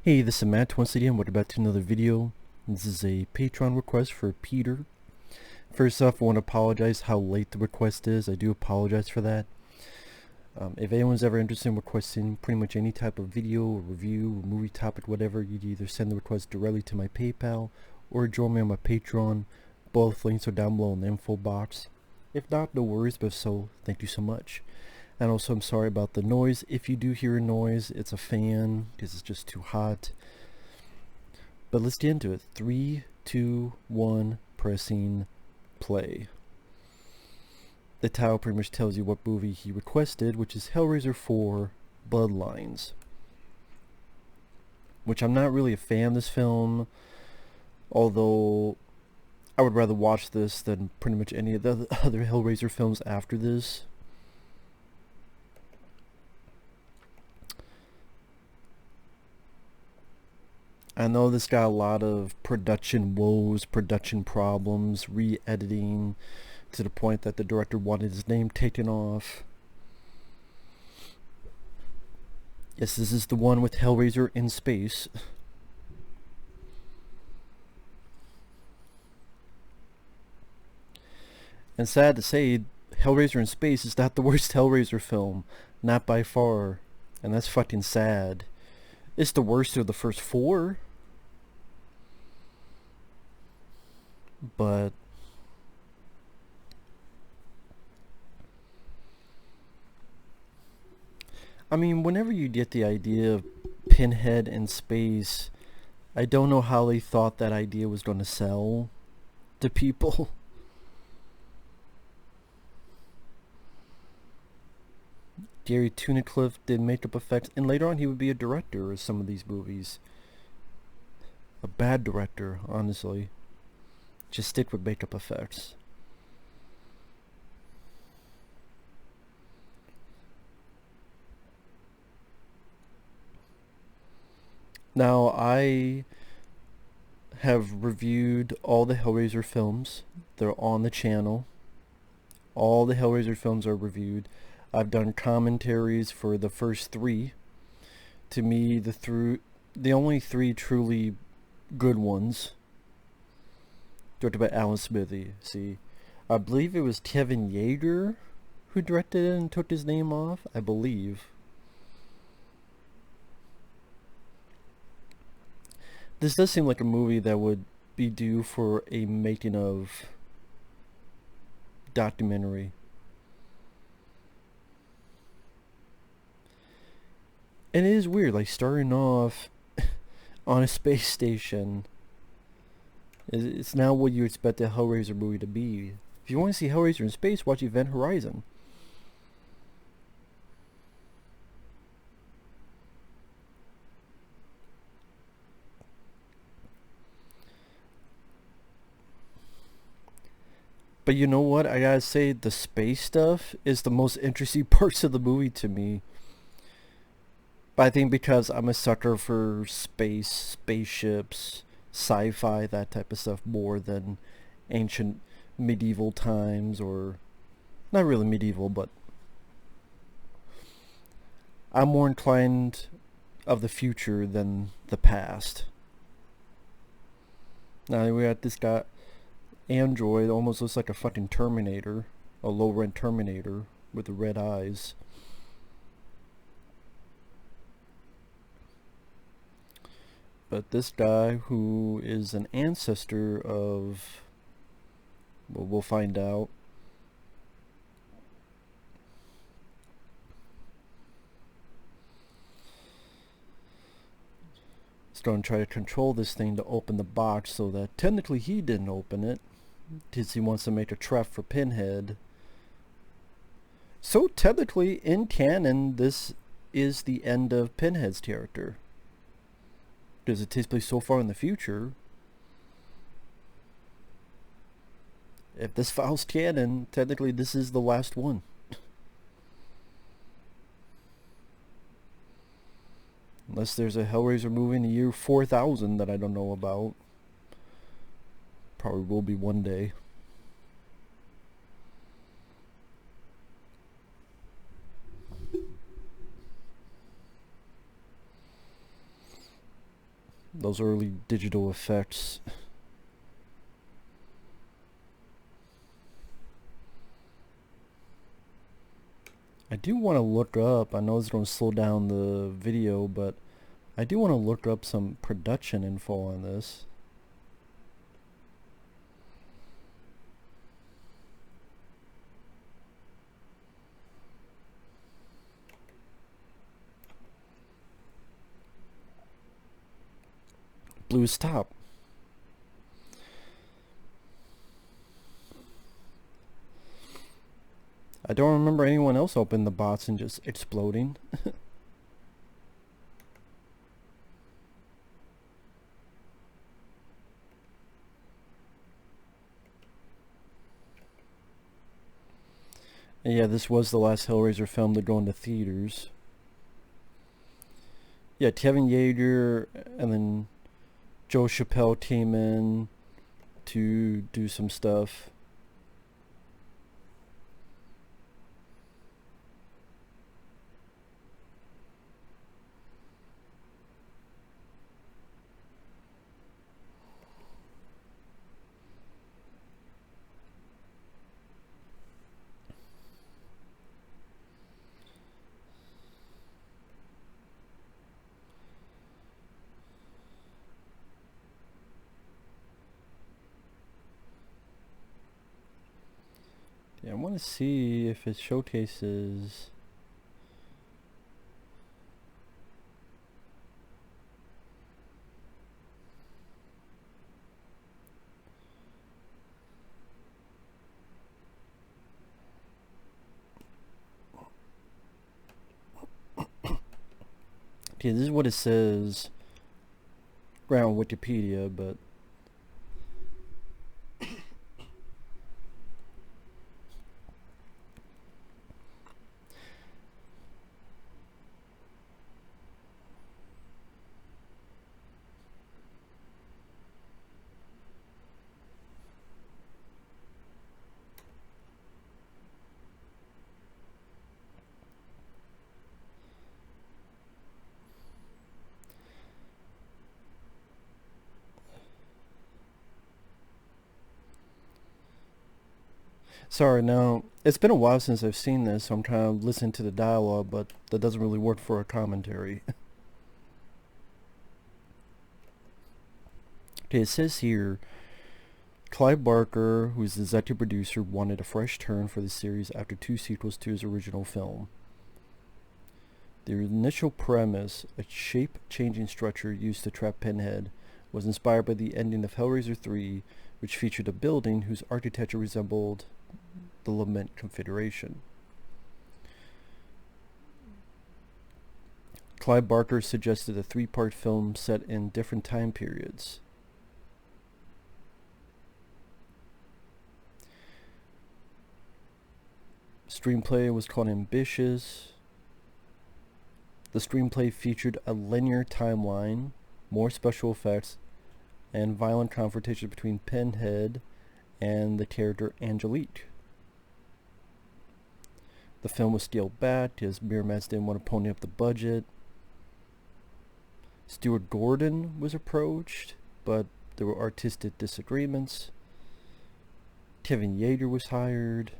Hey, this is Matt once again. Welcome back to another video. This is a Patreon request for Peter. First off, I want to apologize how late the request is. I do apologize for that. If anyone's ever interested in requesting pretty much any type of video, or review, or movie topic, whatever, you'd either send the request directly to my PayPal or join me on my Patreon. Both links are down below in the info box. If not, no worries, but if so, thank you so much. And also, I'm sorry about the noise. If you do hear a noise, it's a fan because it's just too hot. But let's get into it. 3, 2, 1, pressing play. The title pretty much tells you what movie he requested, which is Hellraiser 4, Bloodlines. Which I'm not really a fan of this film, although I would rather watch this than pretty much any of the other Hellraiser films after this. I know this got a lot of production woes, production problems, re-editing, to the point that the director wanted his name taken off. Yes, this is the one with Hellraiser in space. And sad to say, Hellraiser in space is not the worst Hellraiser film. Not by far. And that's fucking sad. It's the worst of the first 4. But I mean, whenever you get the idea of Pinhead in space, I don't know how they thought that idea was going to sell to people. Gary Tunnicliffe did makeup effects, and later on he would be a director of some of these movies. A bad director, honestly. Just stick with makeup effects. Now, I have reviewed all the Hellraiser films. They're on the channel. All the Hellraiser films are reviewed. I've done commentaries for the first 3. To me, the only 3 truly good ones. Directed by Alan Smithy. See, I believe it was Kevin Yagher who directed it and took his name off. I believe. This does seem like a movie that would be due for a making of documentary. And it is weird, like starting off on a space station. It's now what you expect a Hellraiser movie to be. If you want to see Hellraiser in space, watch Event Horizon. But you know what? I gotta say, the space stuff is the most interesting parts of the movie to me. But I think because I'm a sucker for space, spaceships, sci-fi, that type of stuff, more than ancient medieval times, or not really medieval, but I'm more inclined of the future than the past. Now we got this guy, android, almost looks like a fucking Terminator, a low-rent Terminator with the red eyes. But this guy, who is an ancestor of, well, we'll find out. He's going to try to control this thing to open the box so that technically he didn't open it, because he wants to make a trap for Pinhead. So technically, in canon, this is the end of Pinhead's character, because it takes place so far in the future. If this file's canon, technically this is the last one. Unless there's a Hellraiser movie in the year 4000 that I don't know about. Probably will be one day. those early digital effects. I do want to look up, I know it's going to slow down the video, but I do want to look up some production info on this. Blue's top. I don't remember anyone else opening the bots and just exploding. And yeah, this was the last Hellraiser film to go into theaters. Yeah, Kevin Yagher and then Joe Chappelle came in to do some stuff. Yeah, I want to see if it showcases. Okay, this is what it says right on Wikipedia, but sorry, now, it's been a while since I've seen this, so I'm trying to listen to the dialogue, but that doesn't really work for a commentary. Okay, it says here, Clive Barker, who is the executive producer, wanted a fresh turn for the series after 2 sequels to his original film. The initial premise, a shape-changing structure used to trap Pinhead, was inspired by the ending of Hellraiser 3, which featured a building whose architecture resembled the Lament Configuration. Clive Barker suggested a 3-part film set in different time periods. Screenplay was called Ambitious. The screenplay featured a linear timeline, more special effects, and violent confrontation between Pinhead and the character Angelique. The film was scaled back because Miramax didn't want to pony up the budget. Stuart Gordon was approached, but there were artistic disagreements. Kevin Yagher was hired.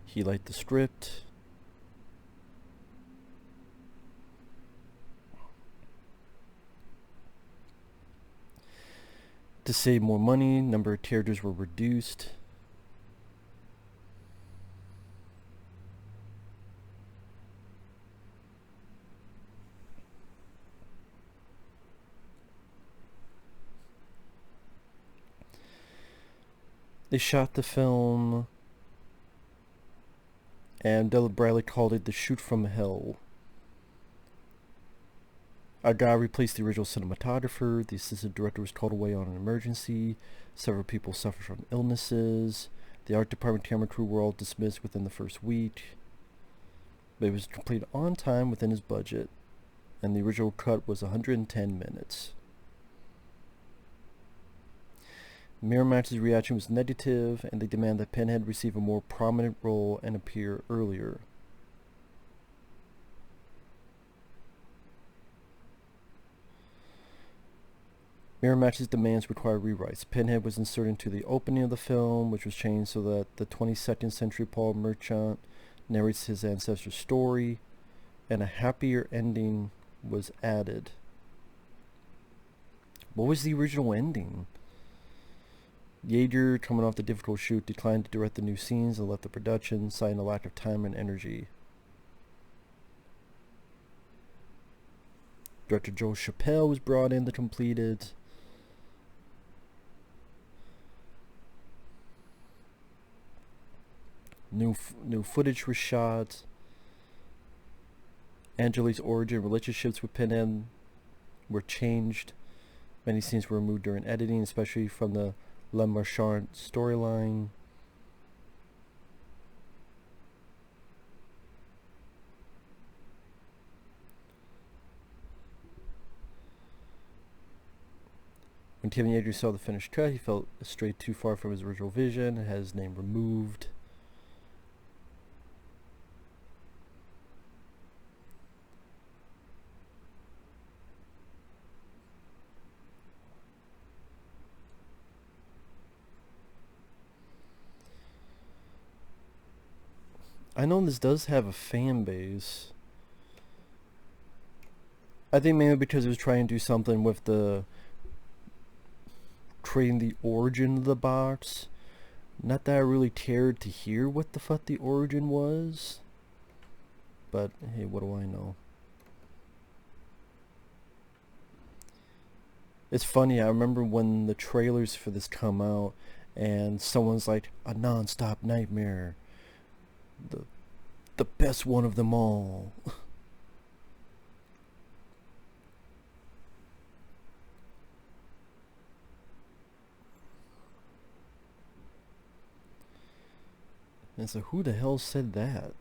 He liked the script. To save more money, number of characters were reduced. They shot the film, and Della Bradley called it the shoot from hell. Yagher replaced the original cinematographer. The assistant director was called away on an emergency. Several people suffered from illnesses. The art department camera crew were all dismissed within the first week. But it was completed on time within his budget, and the original cut was 110 minutes. Miramax's reaction was negative, and they demand that Pinhead receive a more prominent role and appear earlier. Miramax's demands required rewrites. Pinhead was inserted into the opening of the film, which was changed so that the 22nd century Paul Merchant narrates his ancestor's story, and a happier ending was added. What was the original ending? Yagher, coming off the difficult shoot, declined to direct the new scenes and left the production, citing a lack of time and energy. Director Joe Chappelle was brought in to complete it. New footage was shot. Angelique's origin and relationships with Pinhead were changed. Many scenes were removed during editing, especially from the Le Marchand storyline. When Kevin Yagher saw the finished cut, he felt it strayed too far from his original vision and had his name removed. I know this does have a fan base. I think mainly because it was trying to do something with the creating the origin of the box. Not that I really cared to hear what the fuck the origin was. But hey, what do I know? It's funny, I remember when the trailers for this come out and someone's like, a non-stop nightmare. The best one of them all. And so who the hell said that?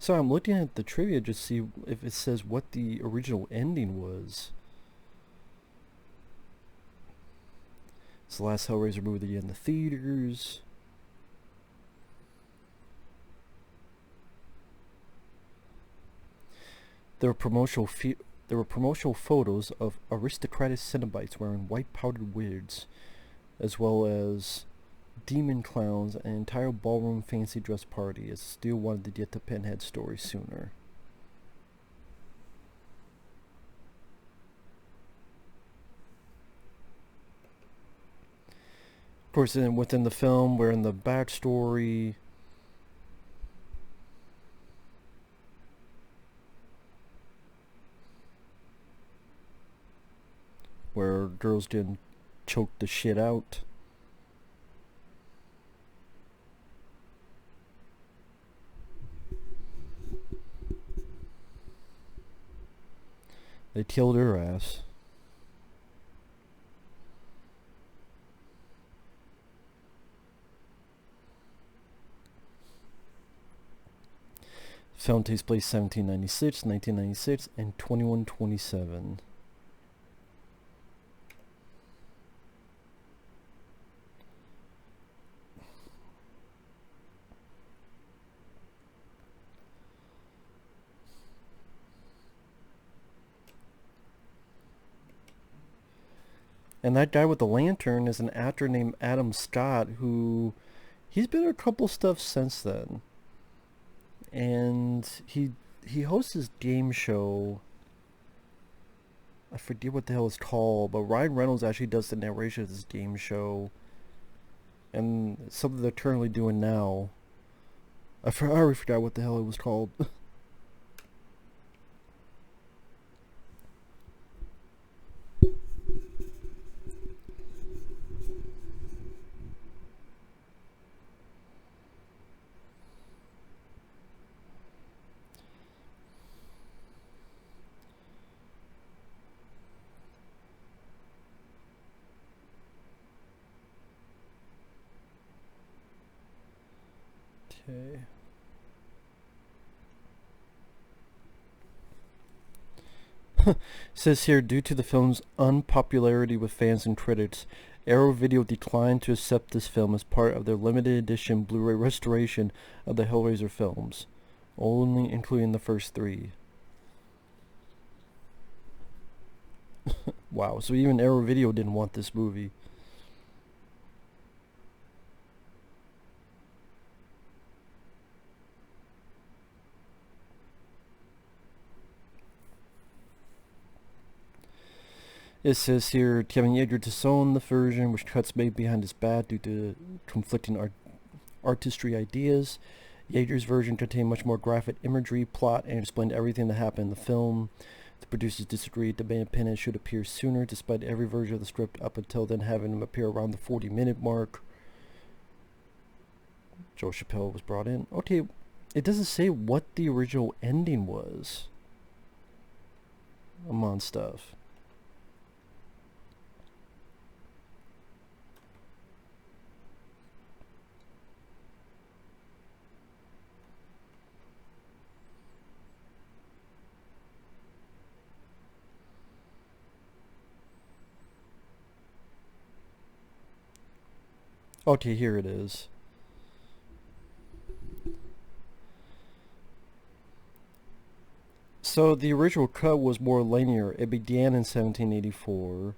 So I'm looking at the trivia just to see if it says what the original ending was. It's the last Hellraiser movie in the theaters. There were promotional photos of aristocratic Cenobites wearing white powdered wigs, as well as demon clowns and an entire ballroom fancy dress party, as Steele wanted to get the Pinhead story sooner. Of course, within the film, we're in the backstory. Where girls getting choked the shit out. They killed her ass. Film takes place 1796, 1996, and 2127. And that guy with the lantern is an actor named Adam Scott, who he's been in a couple stuff since then. And he hosts his game show. I forget what the hell it's called, but Ryan Reynolds actually does the narration of this game show. And it's something they're currently doing now. I already forgot what the hell it was called. Okay. Says here, due to the film's unpopularity with fans and critics, Arrow Video declined to accept this film as part of their limited edition Blu-ray restoration of the Hellraiser films, only including the first 3. Wow, so even Arrow Video didn't want this movie. It says here, Kevin Yagher disowned the version which cuts made behind his back due to conflicting artistry ideas. Yagher's version contained much more graphic imagery, plot, and explained everything that happened in the film. The producers disagreed, demanded Pinhead should appear sooner, despite every version of the script up until then having him appear around the 40-minute mark. Joe Chappelle was brought in. Okay, it doesn't say what the original ending was. I'm on stuff. Okay, here it is. So the original cut was more linear. It began in 1784.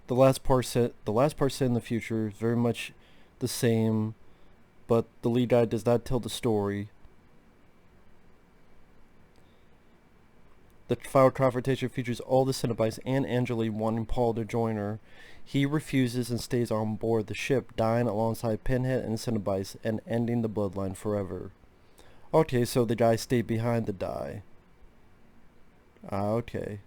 The last part set in the future is very much the same, but the lead guy does not tell the story. The final confrontation features all the Cenobites and Angelique wanting Paul to join her. He refuses and stays on board the ship, dying alongside Pinhead and the Cenobites and ending the Bloodline forever. Okay, so the guy stayed behind to die. Okay.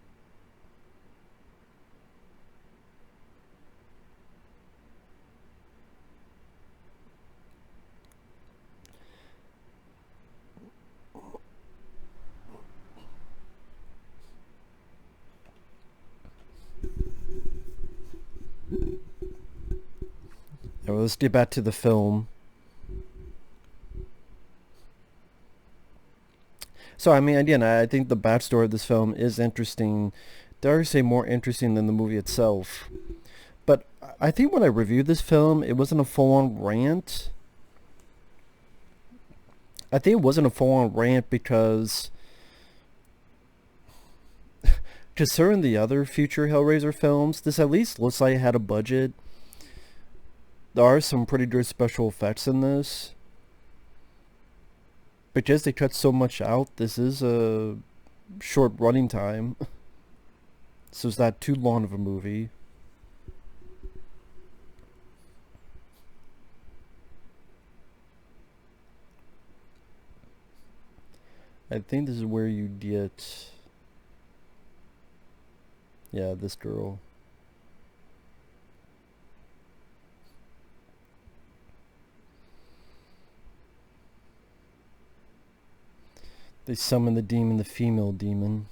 Well, let's get back to the film. So, I mean, again, I think the backstory of this film is interesting. Dare I say more interesting than the movie itself. But I think when I reviewed this film, it wasn't a full-on rant. I think it wasn't a full-on rant because concerning the other future Hellraiser films, this at least looks like it had a budget. There are some pretty good special effects in this. Because they cut so much out, this is a short running time. So it's not too long of a movie. I think this is where you get... yeah, this girl. They summon the demon, the female demon.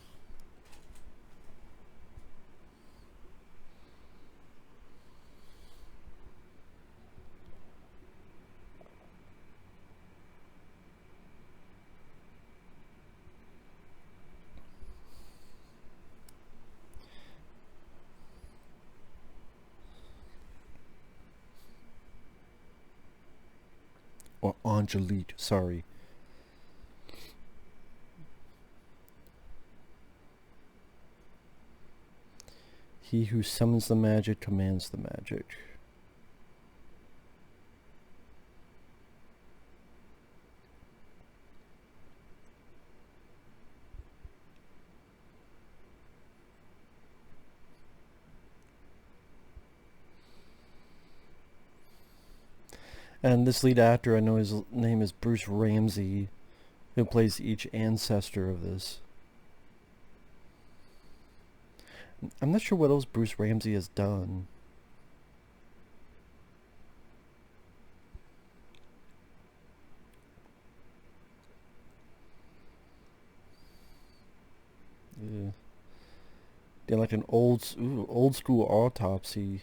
Or Angelique, sorry. He who summons the magic commands the magic. And this lead actor, I know his name is Bruce Ramsay, who plays each ancestor of this. I'm not sure what else Bruce Ramsay has done. Yeah. Did like an old school autopsy.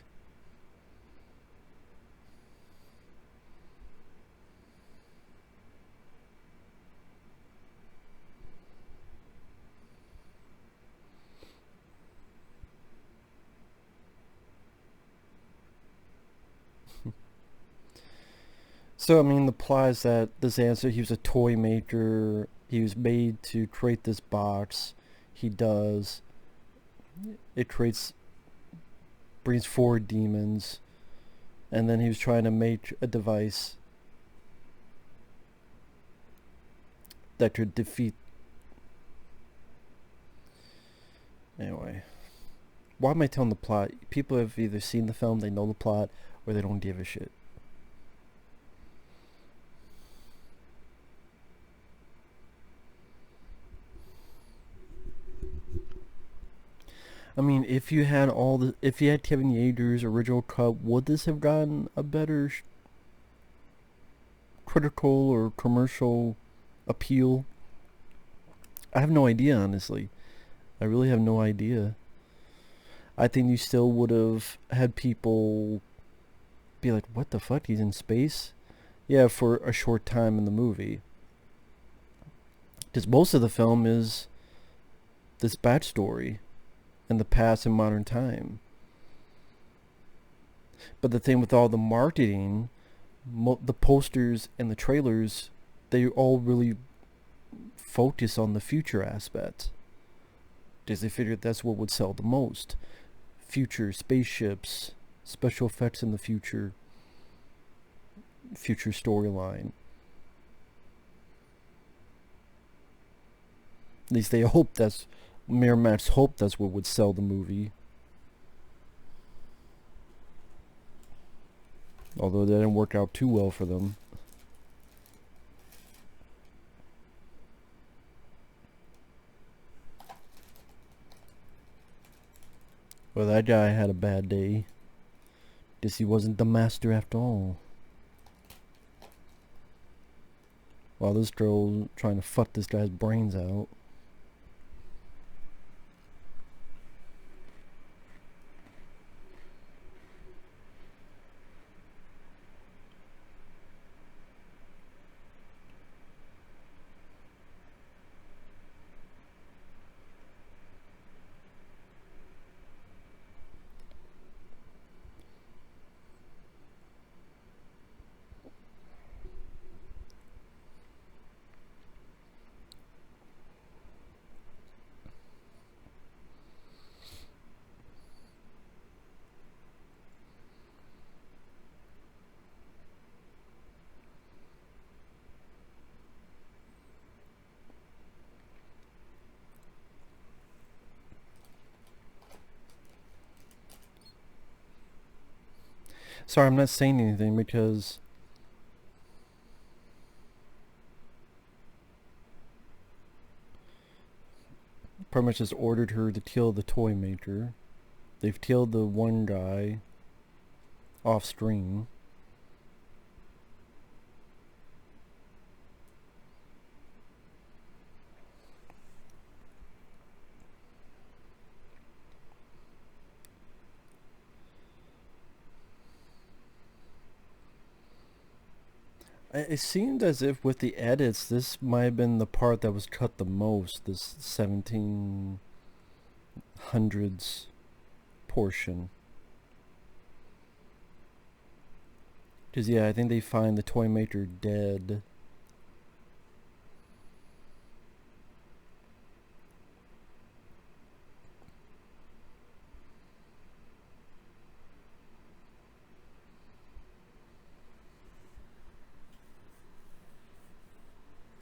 So, I mean, the plot is that this answer, he was a toy maker. He was made to create this box. He does. It creates, brings forward demons. And then he was trying to make a device that could defeat. Anyway. Why am I telling the plot? People have either seen the film, they know the plot, or they don't give a shit. I mean, if you had Kevin Yagher's original cut, would this have gotten a better critical or commercial appeal? I have no idea, honestly. I really have no idea. I think you still would have had people be like, what the fuck, he's in space? Yeah, for a short time in the movie. Because most of the film is this backstory and the past and modern time. But the thing with all the marketing, the posters and the trailers, they all really focus on the future aspect. Because they figured that's what would sell the most. Future spaceships, special effects in the future storyline. At least they hope that's, Miramax hoped that's what would sell the movie. Although that didn't work out too well for them. Well, that guy had a bad day. Guess he wasn't the master after all. While this girl trying to fuck this guy's brains out. Sorry, I'm not saying anything because pretty much just ordered her to kill the toy maker. They've killed the one guy off screen. It seemed as if with the edits, this might have been the part that was cut the most, this 1700s portion. Because, yeah, I think they find the toy maker dead.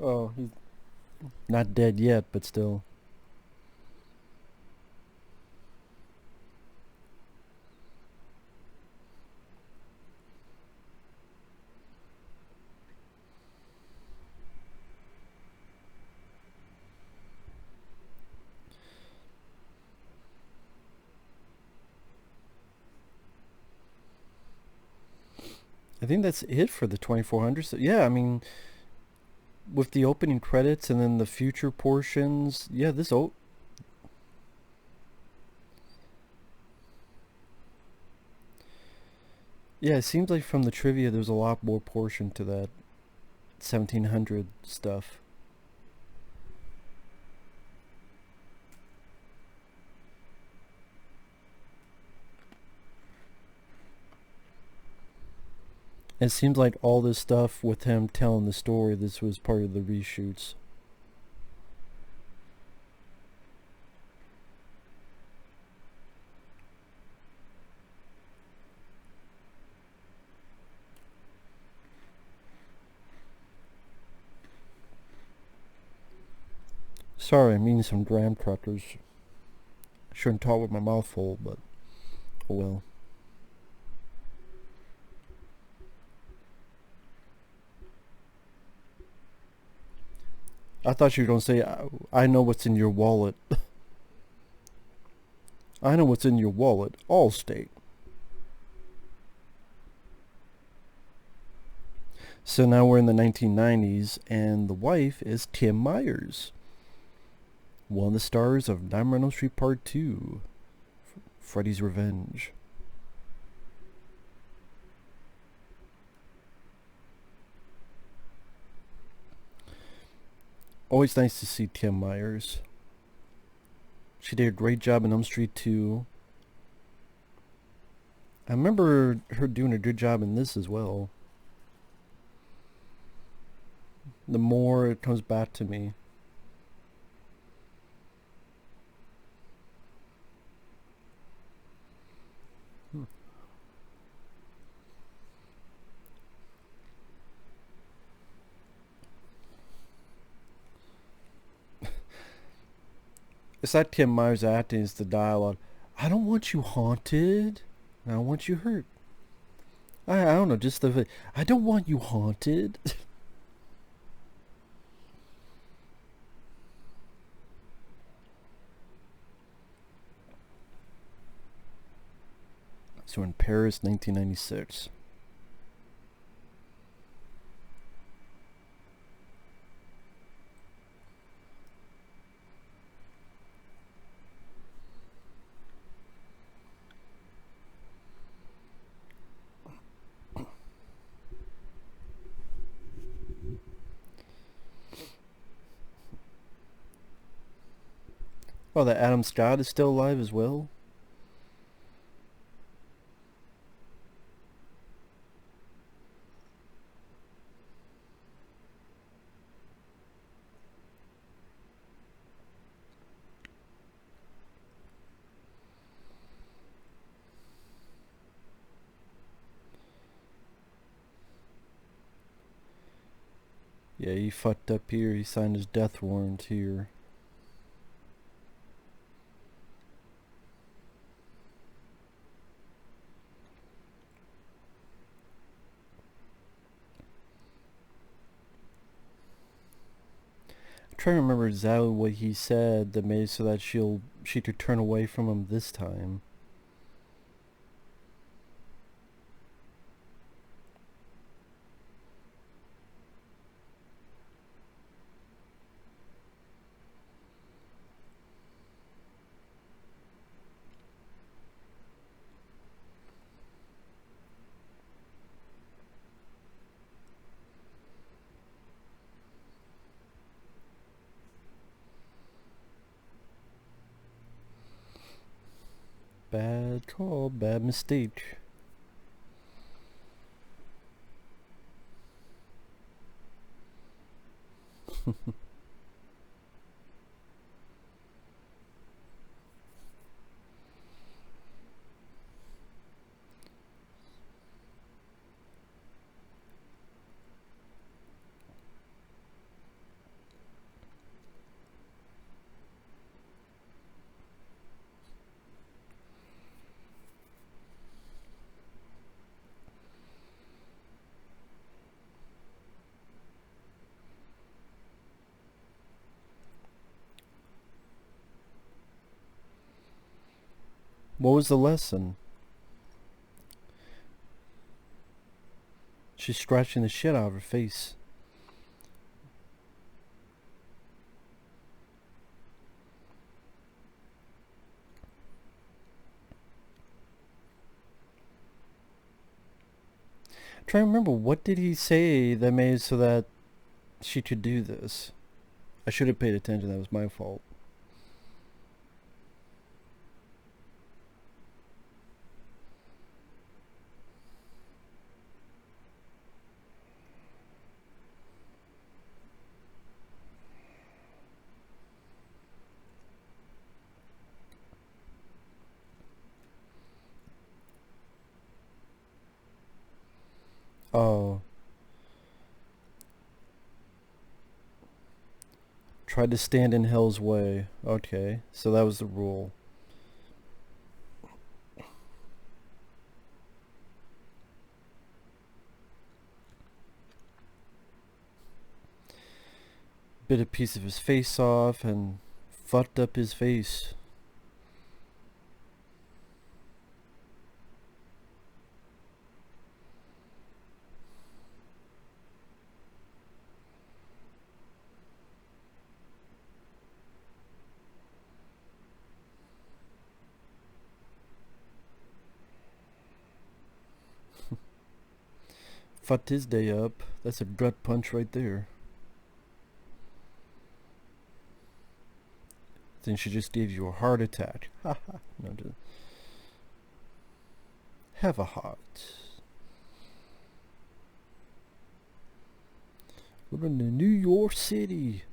Oh, he's not dead yet, but still. I think that's it for the 2400. So, yeah, I mean, with the opening credits and then the future portions, yeah, this yeah, it seems like from the trivia there's a lot more portion to that 1700 stuff. It seems like all this stuff with him telling the story, this was part of the reshoots. Sorry, I'm eating some graham crackers. I shouldn't talk with my mouth full, but oh well. I thought you were going to say, I know what's in your wallet. I know what's in your wallet. Allstate. So now we're in the 1990s, and the wife is Tim Myers, one of the stars of Nightmare on Elm Street Part 2, Freddy's Revenge. Always nice to see Tim Myers. She did a great job in Elm Street 2. I remember her doing a good job in this as well. The more it comes back to me. It's not Tim Myers acting, it's the dialogue. I don't want you haunted. I want you hurt. I don't know, just the... I don't want you haunted. So in Paris, 1996. Oh, that Adam Scott is still alive as well? Yeah, he fucked up here. He signed his death warrant here. I'm trying to remember exactly what he said that made it so that she could turn away from him this time. Bad call, bad mistake. What was the lesson? She's scratching the shit out of her face. I'm trying to remember, what did he say that made it so that she could do this? I should have paid attention, that was my fault. Tried to stand in Hell's way. Okay, so that was the rule. Bit a piece of his face off and fucked up his face. Fucked his day up. That's a gut punch right there. Then she just gave you a heart attack. Haha. No, just have a heart. We're in New York City.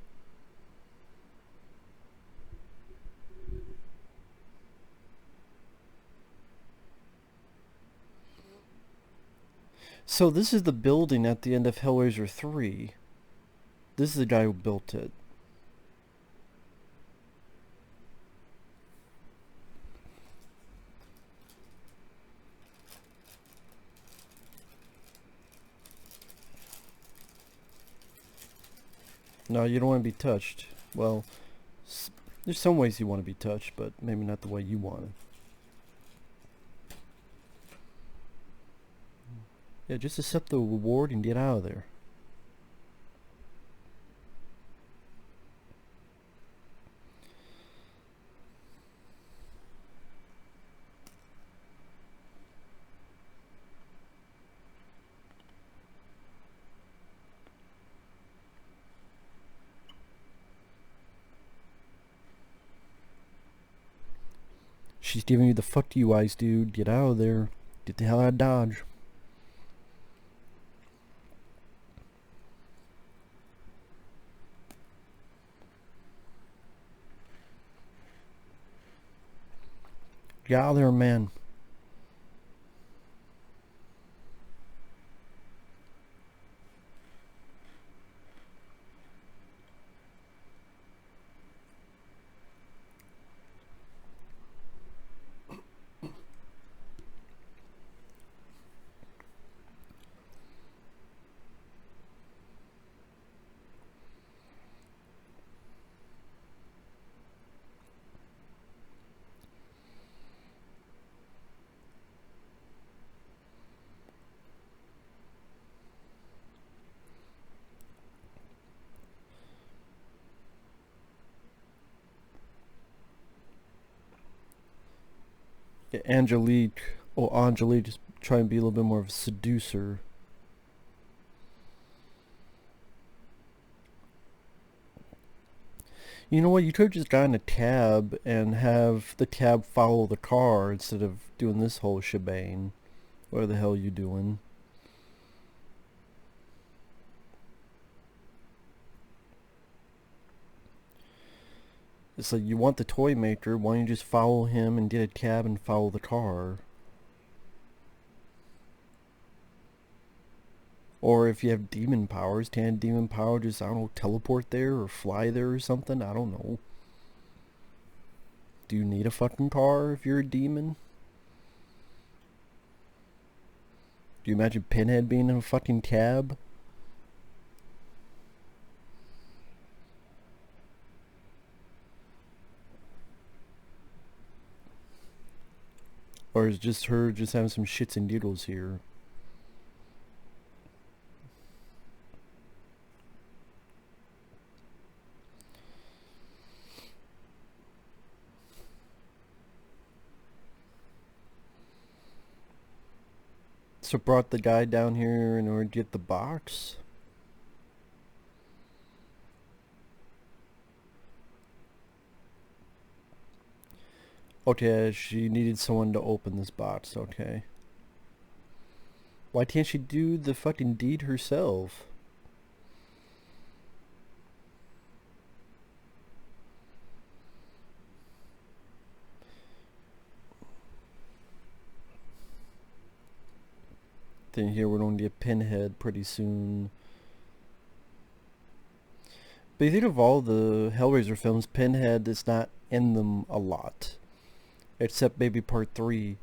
So this is the building at the end of Hellraiser 3. This is the guy who built it. No, you don't want to be touched. Well, there's some ways you want to be touched, but maybe not the way you want it. Yeah, just accept the reward and get out of there. She's giving you the fuck you eyes, dude. Get out of there. Get the hell out of Dodge. Get out of there, man. Yeah, Angelique. Oh, Angelique, just try and be a little bit more of a seducer. You know what? You could have just gotten a tab and have the tab follow the car instead of doing this whole shebang. What the hell are you doing? It's like, you want the toy maker, why don't you just follow him and get a tab and follow the car? Or if you have demon powers, can demon power just, I don't know, teleport there or fly there or something? I don't know. Do you need a fucking car if you're a demon? Do you imagine Pinhead being in a fucking cab? Or is just her just having some shits and giggles here? So brought the guy down here in order to get the box? Okay, she needed someone to open this box, okay. Why can't she do the fucking deed herself? Then here we're going to get Pinhead pretty soon. But you think of all the Hellraiser films, Pinhead is not in them a lot. Except maybe part 3.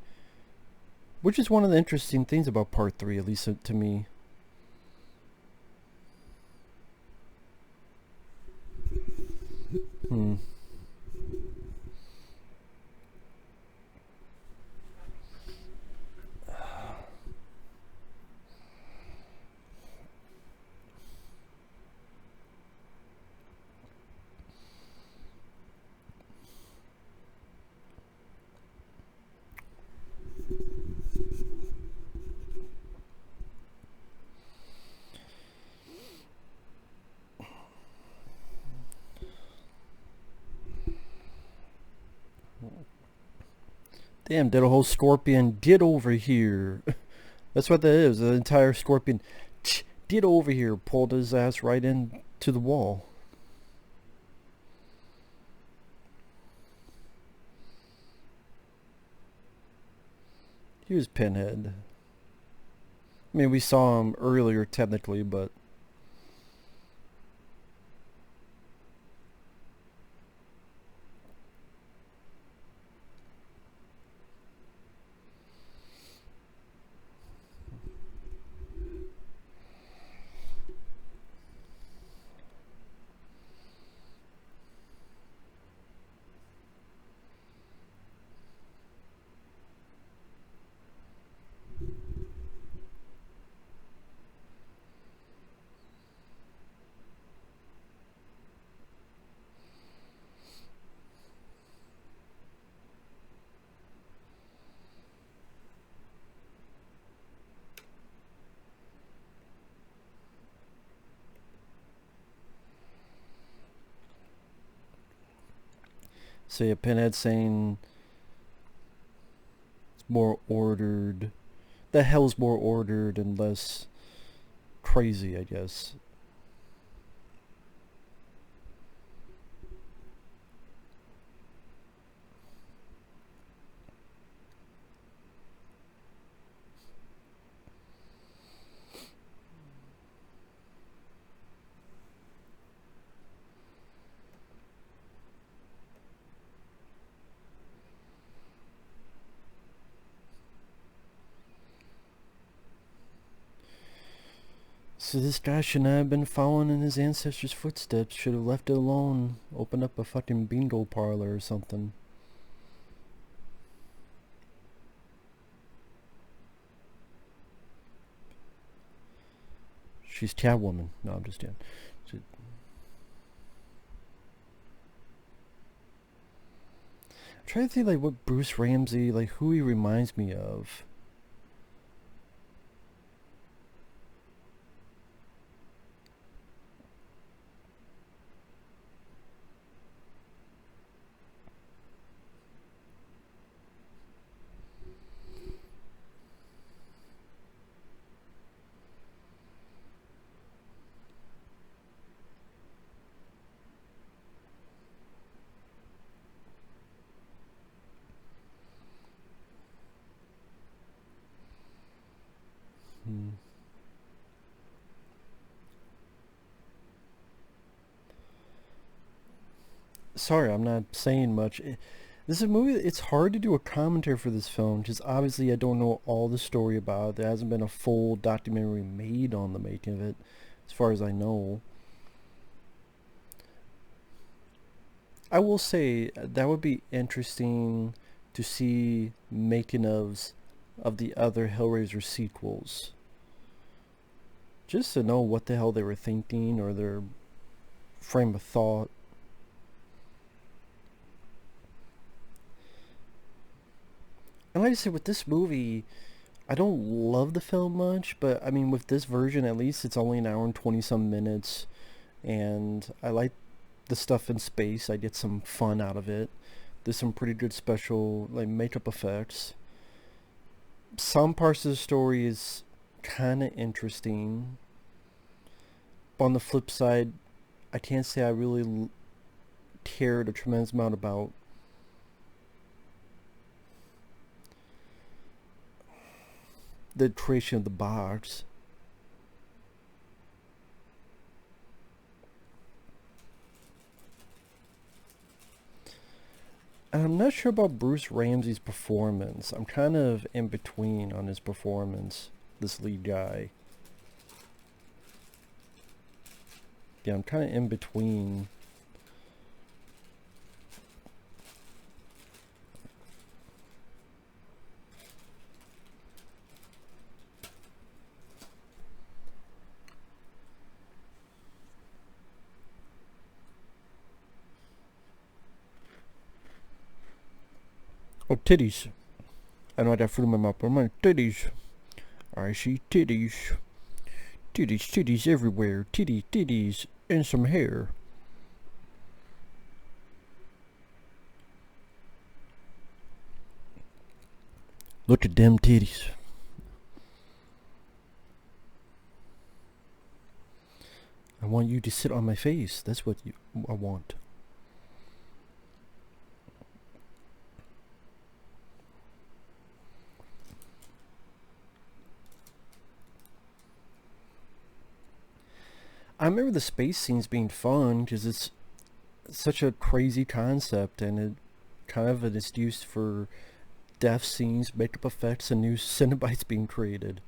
Which is one of the interesting things about part 3, at least to me. Hmm. Damn, did a whole scorpion get over here. That's what that is. The entire scorpion get over here. Pulled his ass right into the wall. He was Pinhead. I mean, we saw him earlier technically, but... Say a Pinhead saying it's more ordered. The hell's more ordered and less crazy, I guess. So this guy should not have been following in his ancestors' footsteps. Should have left it alone. Opened up a fucking bingo parlor or something. She's Catwoman. No, I'm just kidding. I'm trying to think like what Bruce Ramsay, like who he reminds me of. Sorry, I'm not saying much. This is a movie. It's hard to do a commentary for this film because obviously I don't know all the story about it. There hasn't been a full documentary made on the making of it, as far as I know. I will say that would be interesting to see making ofs of the other Hellraiser sequels. Just to know what the hell they were thinking or their frame of thought. And like I said, with this movie, I don't love the film much, but I mean, with this version, at least it's only an hour and 20 some minutes, and I like the stuff in space. I get some fun out of it. There's some pretty good special, like, makeup effects. Some parts of the story is kind of interesting. But on the flip side, I can't say I really cared a tremendous amount about the creation of the box. I'm not sure about Bruce Ramsay's performance. I'm kind of in between on his performance, this lead guy. Yeah, I'm kind of in between. Oh, titties. I know I got food in my mouth, but I'm on titties. I see titties. Titties, titties everywhere. Titties, and some hair. Look at them titties. I want you to sit on my face. That's what I want. I remember the space scenes being fun because it's such a crazy concept, and it kind of an excuse for death scenes, makeup effects, and new Cenobites being created.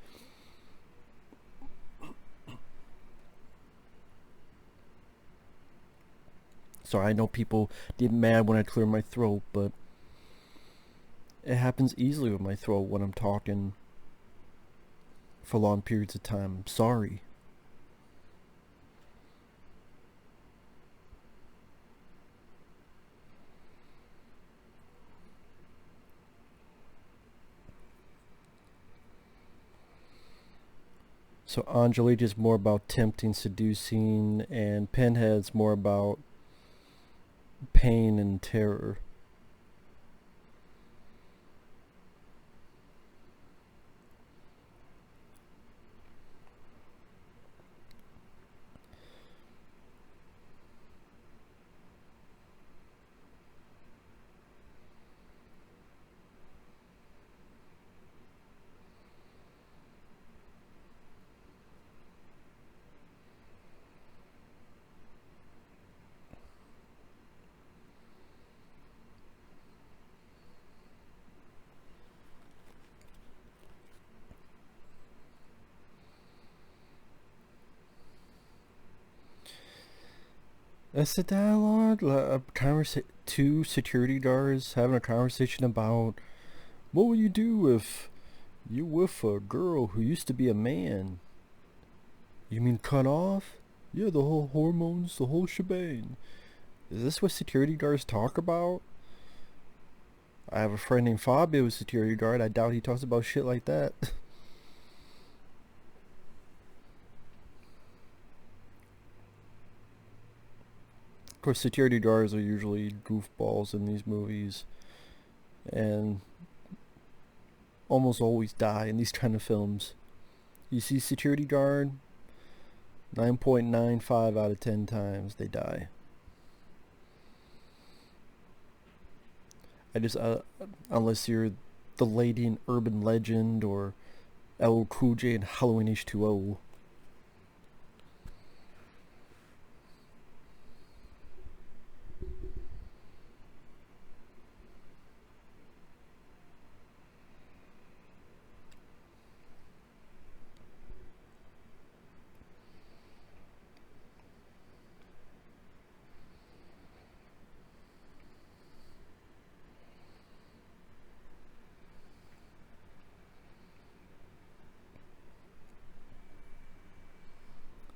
Sorry, I know people get mad when I clear my throat, but it happens easily with my throat when I'm talking for long periods of time. I'm sorry. So Angelique is more about tempting, seducing, and Pinhead's more about pain and terror. That's the dialogue. Two security guards having a conversation about what would you do if you with a girl who used to be a man. You mean cut off? Yeah, the whole hormones, the whole shebang. Is this what security guards talk about? I have a friend named Fabio who's a security guard. I doubt he talks about shit like that. Of course, security guards are usually goofballs in these movies, and almost always die in these kind of films. You see security guard, 9.95 out of 10 times they die. Unless you're the lady in Urban Legend or LL Cool J in Halloween H2O.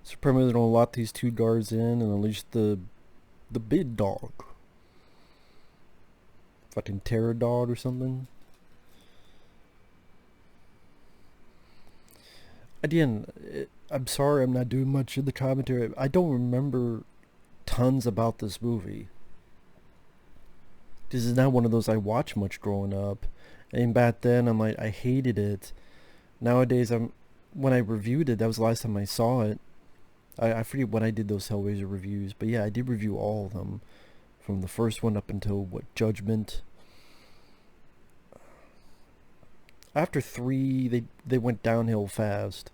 So probably they're gonna lock these two guards in and unleash the big dog. Fucking terror dog or something. Again, I'm sorry I'm not doing much in the commentary. I don't remember tons about this movie. This is not one of those I watched much growing up. And back then I'm like, I hated it. Nowadays when I reviewed it, that was the last time I saw it. I forget when I did those Hellraiser reviews, but yeah, I did review all of them. From the first one up until, Judgment. After 3, they went downhill fast.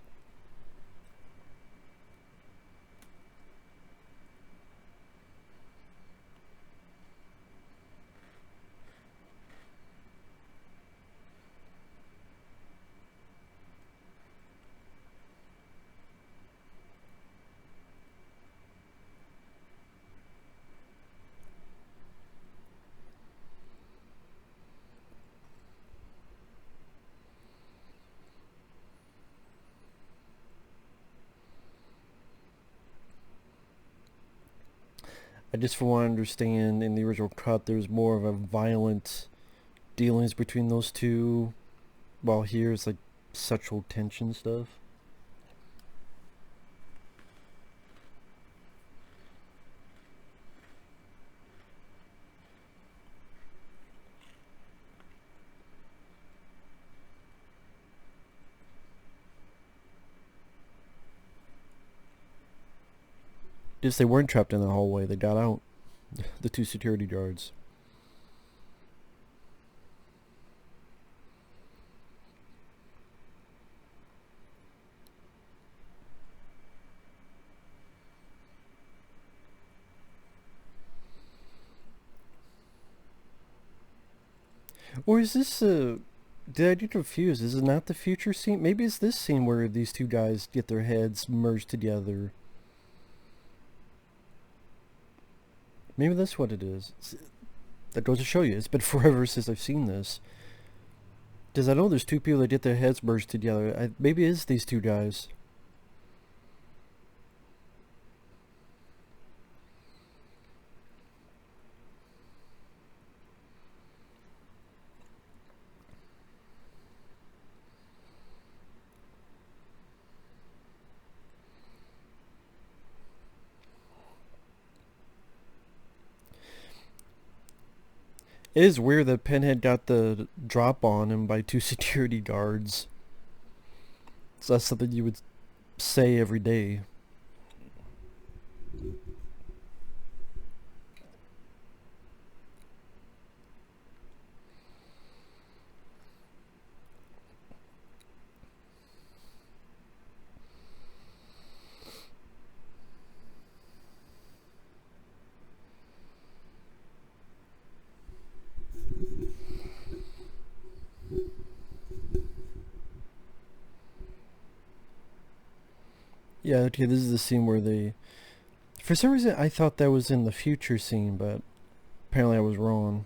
I just from what I understand in the original cut, there's more of a violent dealings between those two, while here it's like sexual tension stuff. Just they weren't trapped in the hallway, they got out. The two security guards. Or is this did I get confused? Is it not the future scene? Maybe it's this scene where these two guys get their heads merged together. Maybe that's what it is. That goes to show you, it's been forever since I've seen this. Because I know there's two people that get their heads merged together. Maybe it is these two guys. It is weird that Pinhead got the drop on him by two security guards. So that's something you would say every day. Yeah, okay, this is the scene where they... For some reason, I thought that was in the future scene, but apparently I was wrong.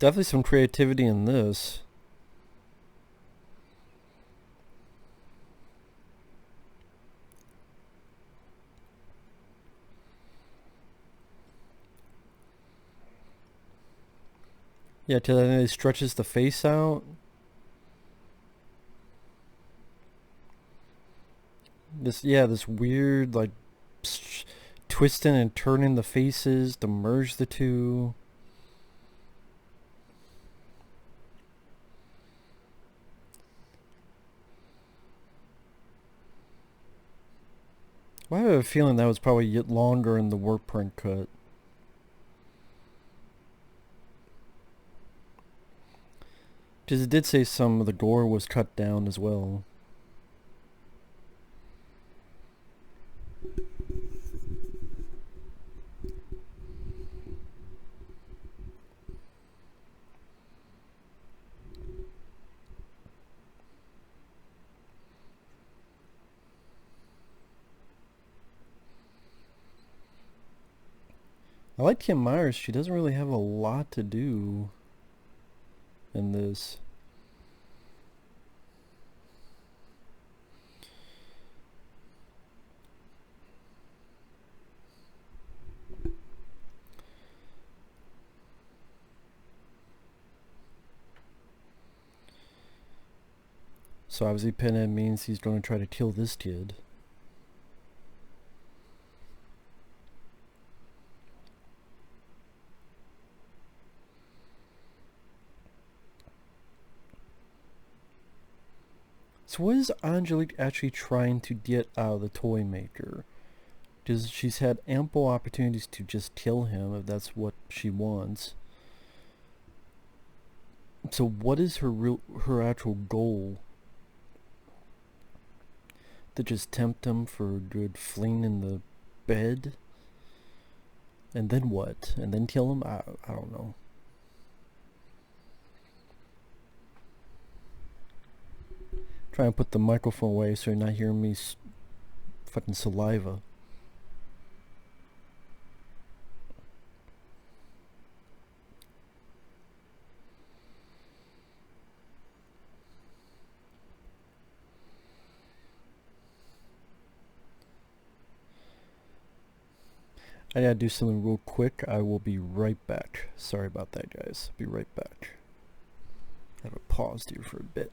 Definitely some creativity in this. Yeah, till then it stretches the face out. This weird, like, twisting and turning the faces to merge the two. Well, I have a feeling that was probably yet longer in the work print cut. Because it did say some of the gore was cut down as well. I like Kim Myers. She doesn't really have a lot to do in this. So obviously Pinhead means he's going to try to kill this kid. So what is Angelique actually trying to get out of the toymaker? Because she's had ample opportunities to just kill him if that's what she wants. So what is her actual goal? To just tempt him for a good fling in the bed? And then what? And then kill him? I don't know. Try and put the microphone away so you're not hearing me fucking saliva. I gotta do something real quick. I will be right back. Sorry about that, guys. Be right back. I have a pause here for a bit.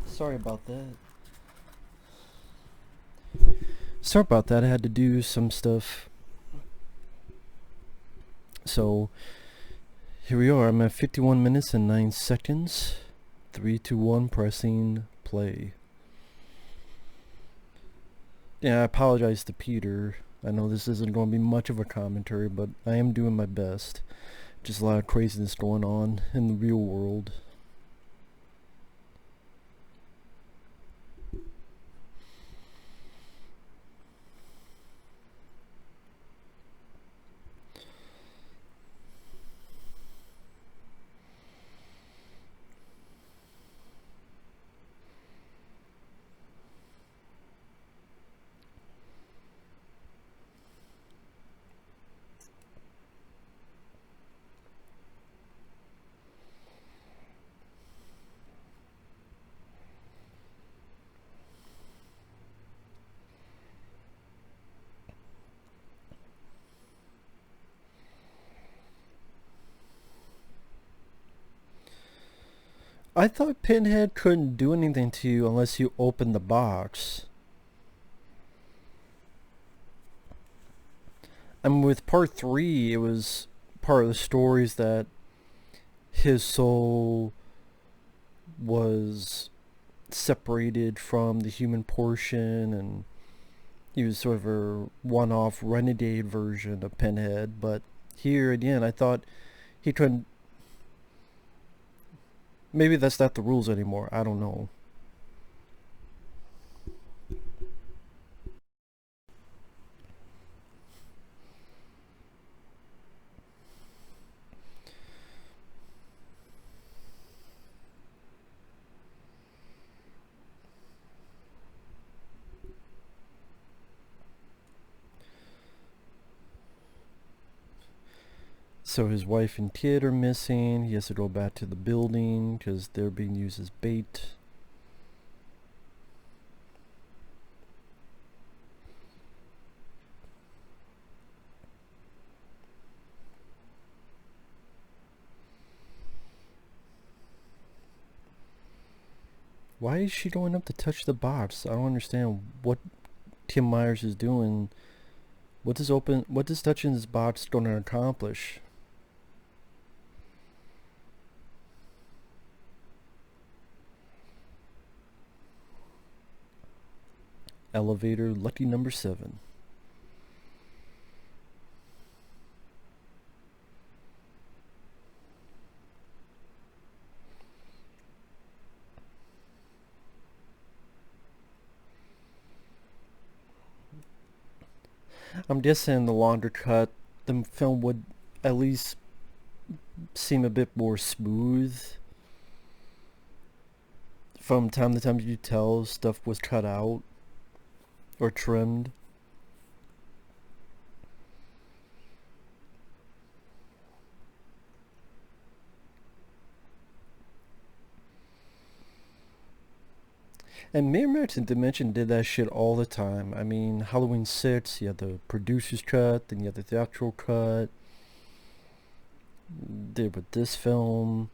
Sorry about that. Sorry about that. I had to do some stuff. So, here we are. I'm at 51 minutes and 9 seconds. 3, 2, 1, pressing play. Yeah, I apologize to Peter. I know this isn't going to be much of a commentary, but I am doing my best. Just a lot of craziness going on in the real world. I thought Pinhead couldn't do anything to you unless you open the box. I mean, with part 3, it was part of the stories that his soul was separated from the human portion, and he was sort of a one-off renegade version of Pinhead. But here again, I thought he couldn't. Maybe that's not the rules anymore. I don't know. So his wife and kid are missing. He has to go back to the building because they're being used as bait. Why is she going up to touch the box? I don't understand what Tim Myers is doing. What does touching this box going to accomplish? Elevator, lucky number 7. I'm guessing the longer cut, the film would at least seem a bit more smooth. From time to time, you tell stuff was cut out or trimmed. And Miramax and Dimension did that shit all the time. I mean, Halloween 6, you had the producer's cut, then you had the theatrical cut. Did with this film.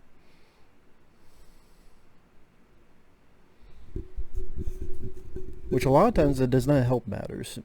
Which a lot of times it does not help matters.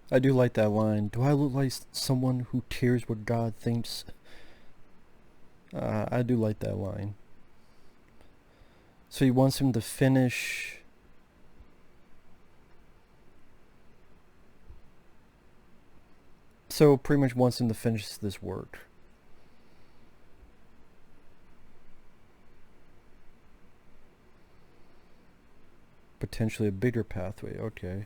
I do like that line. Do I look like someone who cares what God thinks? I do like that line. So he wants him to finish. So pretty much wants him to finish this work. Potentially a bigger pathway. Okay.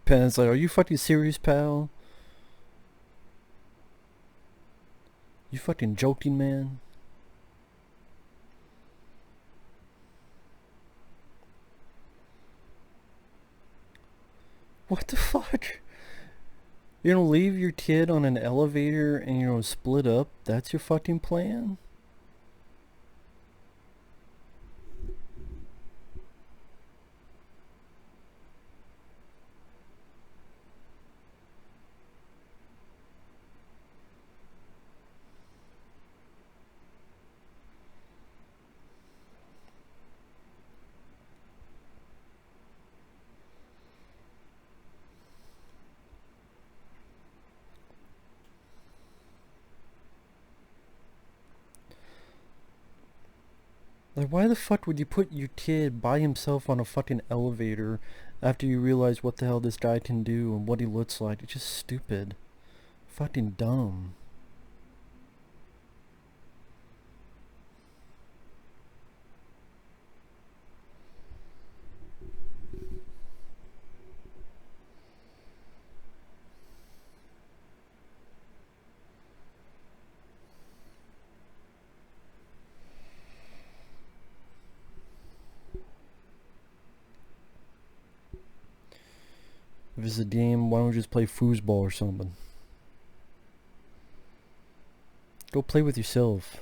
Pen's like, are you fucking serious, pal? You fucking joking, man? What the fuck? You're gonna leave your kid on an elevator and you're gonna split up? That's your fucking plan? Like, why the fuck would you put your kid by himself on a fucking elevator after you realize what the hell this guy can do and what he looks like? It's just stupid. Fucking dumb. If it's a game, why don't we just play foosball or something? Go play with yourself.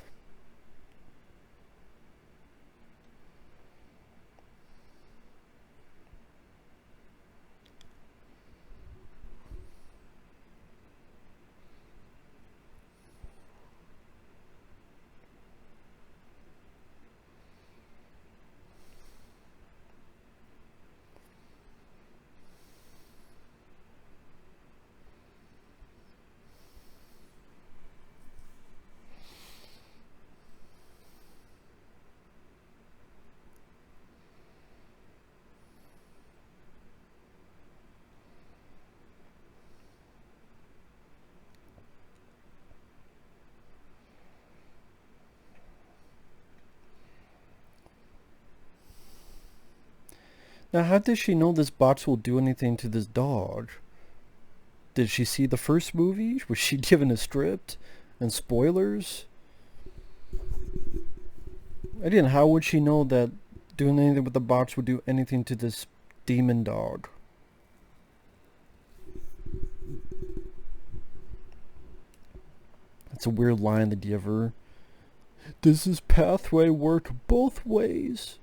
Now, how does she know this box will do anything to this dog? Did she see the first movie? Was she given a script and spoilers? Again, how would she know that doing anything with the box would do anything to this demon dog? That's a weird line to give her. Does this pathway work both ways?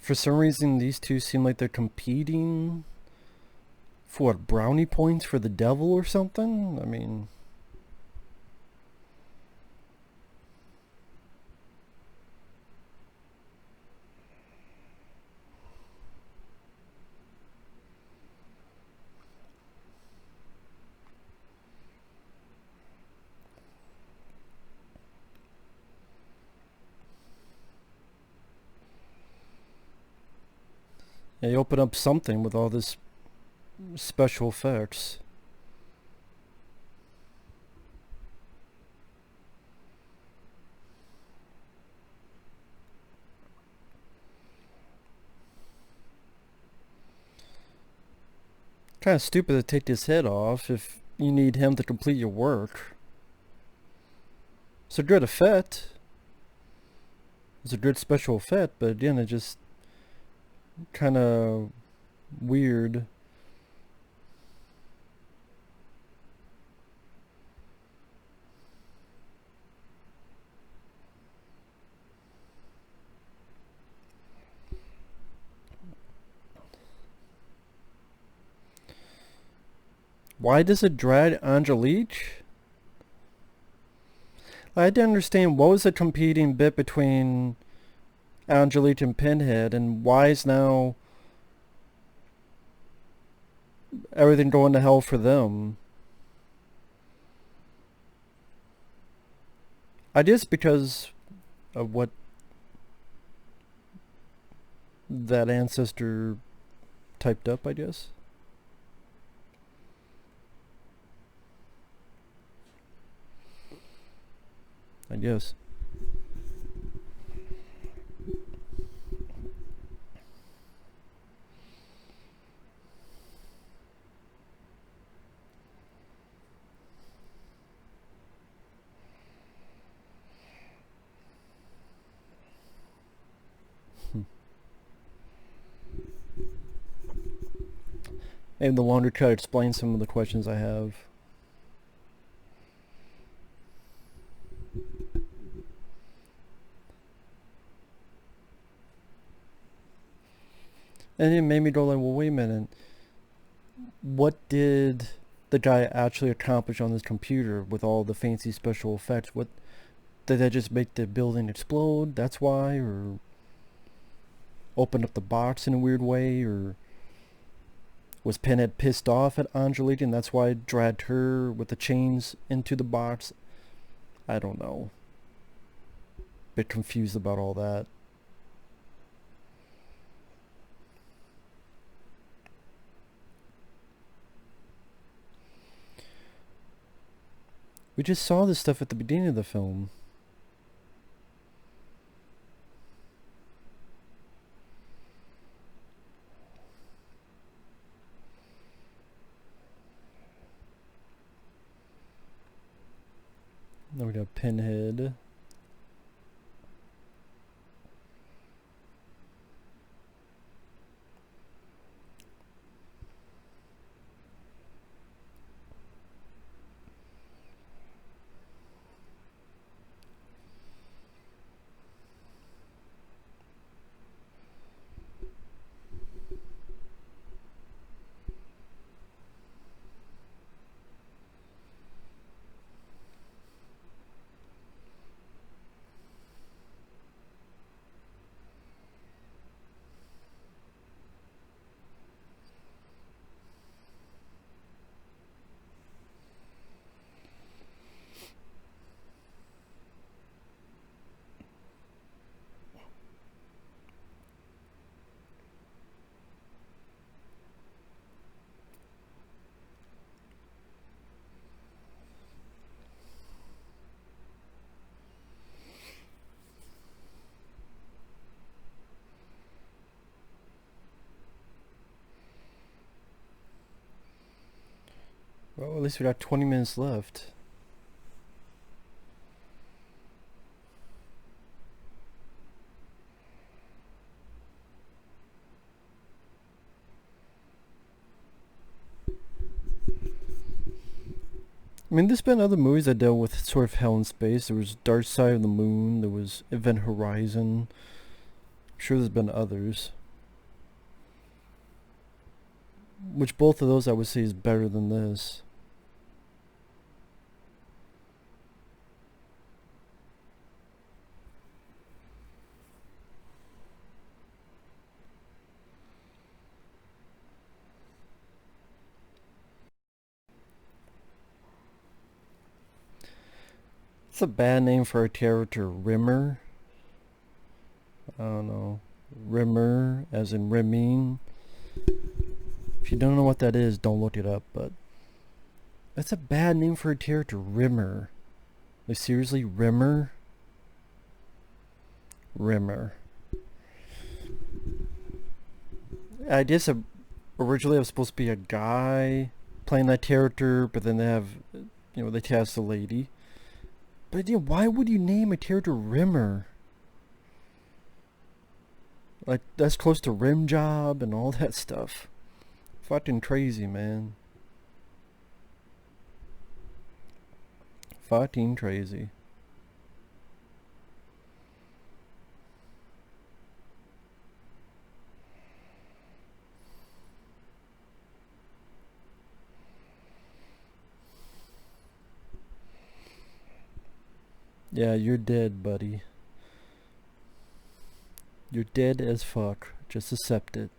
For some reason, these two seem like they're competing for what, brownie points for the devil or something? I mean... Yeah, you open up something with all this special effects. Kind of stupid to take his head off if you need him to complete your work. It's a good effect. It's a good special effect, but again, it just kind of weird. Why does it drag Angelique? I didn't understand what was the competing bit between Angelique and Pinhead, and why is now everything going to hell for them? I guess because of what that ancestor typed up, I guess. I guess. Maybe the longer cut explains some of the questions I have. And it made me go like, well, wait a minute. What did the guy actually accomplish on this computer with all the fancy special effects? What did that just make the building explode? That's why? Or open up the box in a weird way? Or was Pinhead pissed off at Angelique and that's why it dragged her with the chains into the box? I don't know. Bit confused about all that. We just saw this stuff at the beginning of the film. Then we got Pinhead. Well, at least we got 20 minutes left. I mean, there's been other movies that dealt with sort of hell in space. There was Dark Side of the Moon. There was Event Horizon. I'm sure there's been others. Which both of those I would say is better than this. It's a bad name for a character, Rimmer. I don't know. Rimmer, as in rimming. If you don't know what that is, don't look it up, but that's a bad name for a character, Rimmer. Like, seriously, Rimmer? Rimmer. I guess originally it was supposed to be a guy playing that character, but then they have, they cast a lady. But yeah, why would you name a character Rimmer? Like, that's close to rim job and all that stuff. Fucking crazy, man. Fucking crazy. Yeah, you're dead, buddy. You're dead as fuck. Just accept it.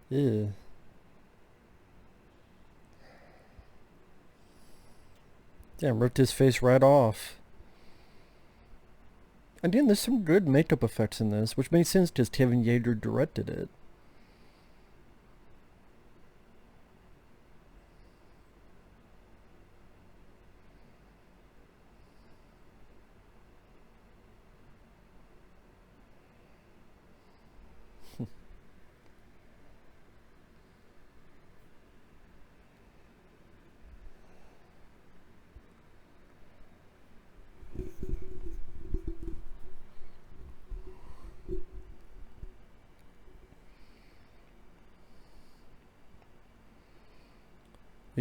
Yeah. Damn, ripped his face right off. Again, there's some good makeup effects in this, which makes sense because Kevin Yagher directed it.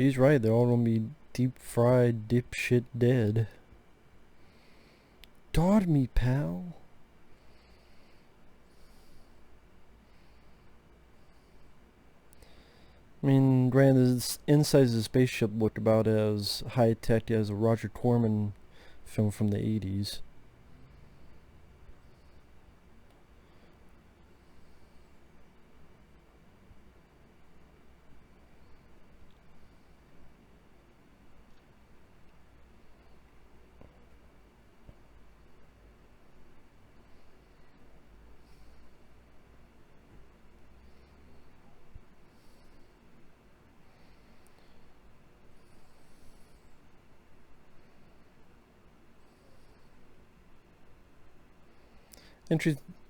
He's right, they're all gonna be deep fried dipshit dead. Dorme, pal. I mean, granted, the inside of the spaceship looked about as high-tech as a Roger Corman film from the 80s.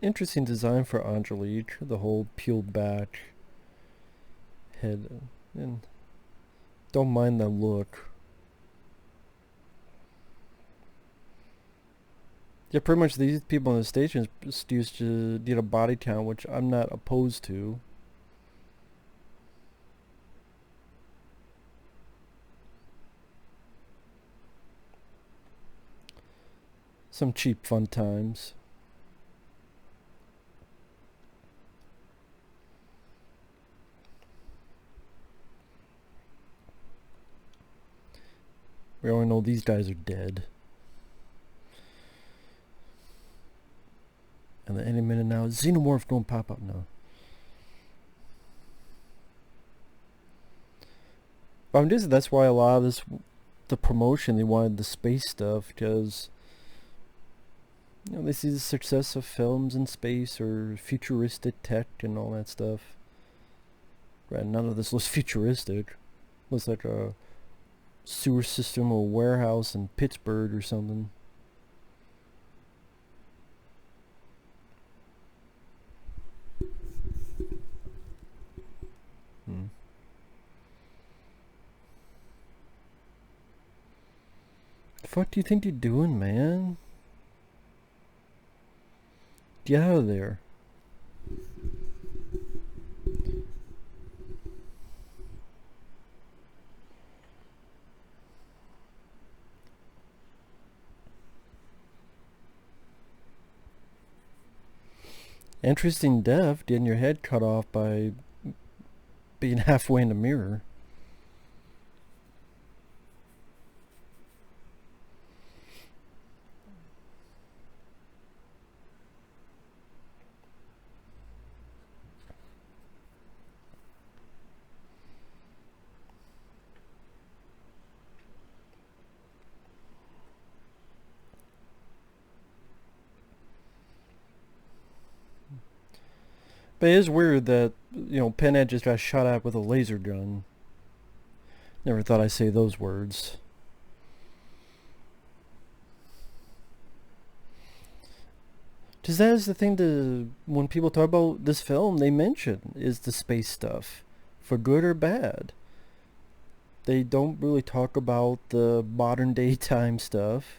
Interesting design for Angelique, the whole peeled back head, and don't mind that look. Yeah, pretty much these people in the station used to get a body count, which I'm not opposed to. Some cheap fun times. We already know these guys are dead. And then any minute now, Xenomorph gonna pop up now. But I'm just, that's why a lot of this, the promotion, they wanted the space stuff, because you know, they see the success of films in space or futuristic tech and all that stuff. Right, none of this looks futuristic. Looks like a sewer system or warehouse in Pittsburgh or something. The fuck do you think you're doing, man? Get out of there. Interesting death, getting your head cut off by being halfway in the mirror. But it is weird that, you know, Pinhead just got shot at with a laser gun. Never thought I'd say those words. Because that is the thing when people talk about this film, they mention is the space stuff, for good or bad. They don't really talk about the modern day time stuff.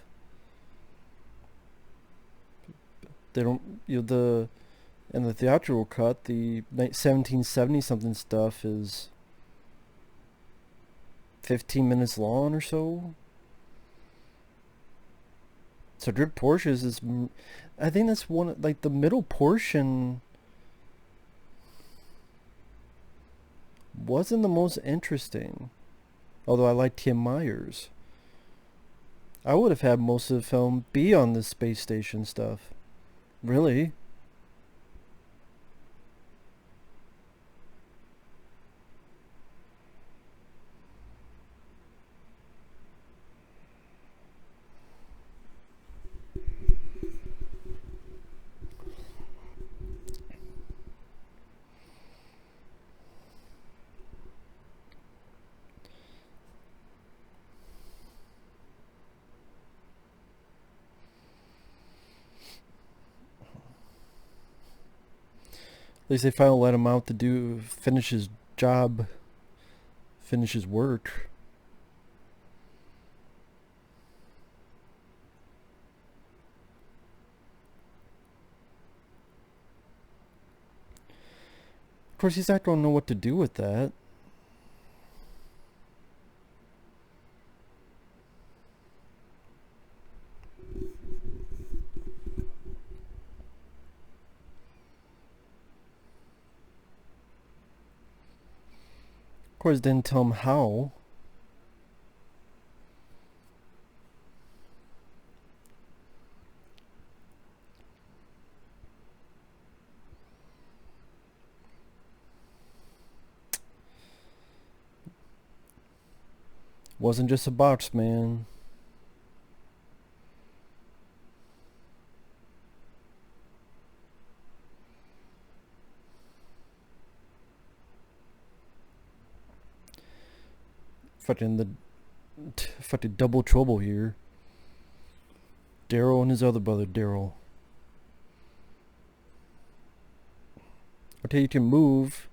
They don't, you know, in the theatrical cut, the 1770 something stuff is 15 minutes long or so. So good portions is, I think that's one, like the middle portion wasn't the most interesting. Although I like Tim Myers. I would have had most of the film be on the space station stuff. Really? At least they finally let him out to finish his job, finish his work. Of course, he's not going to know what to do with that. course, didn't tell him how. Wasn't just a box, man. Fucking double trouble here. Daryl and his other brother, Daryl. Okay, you can move.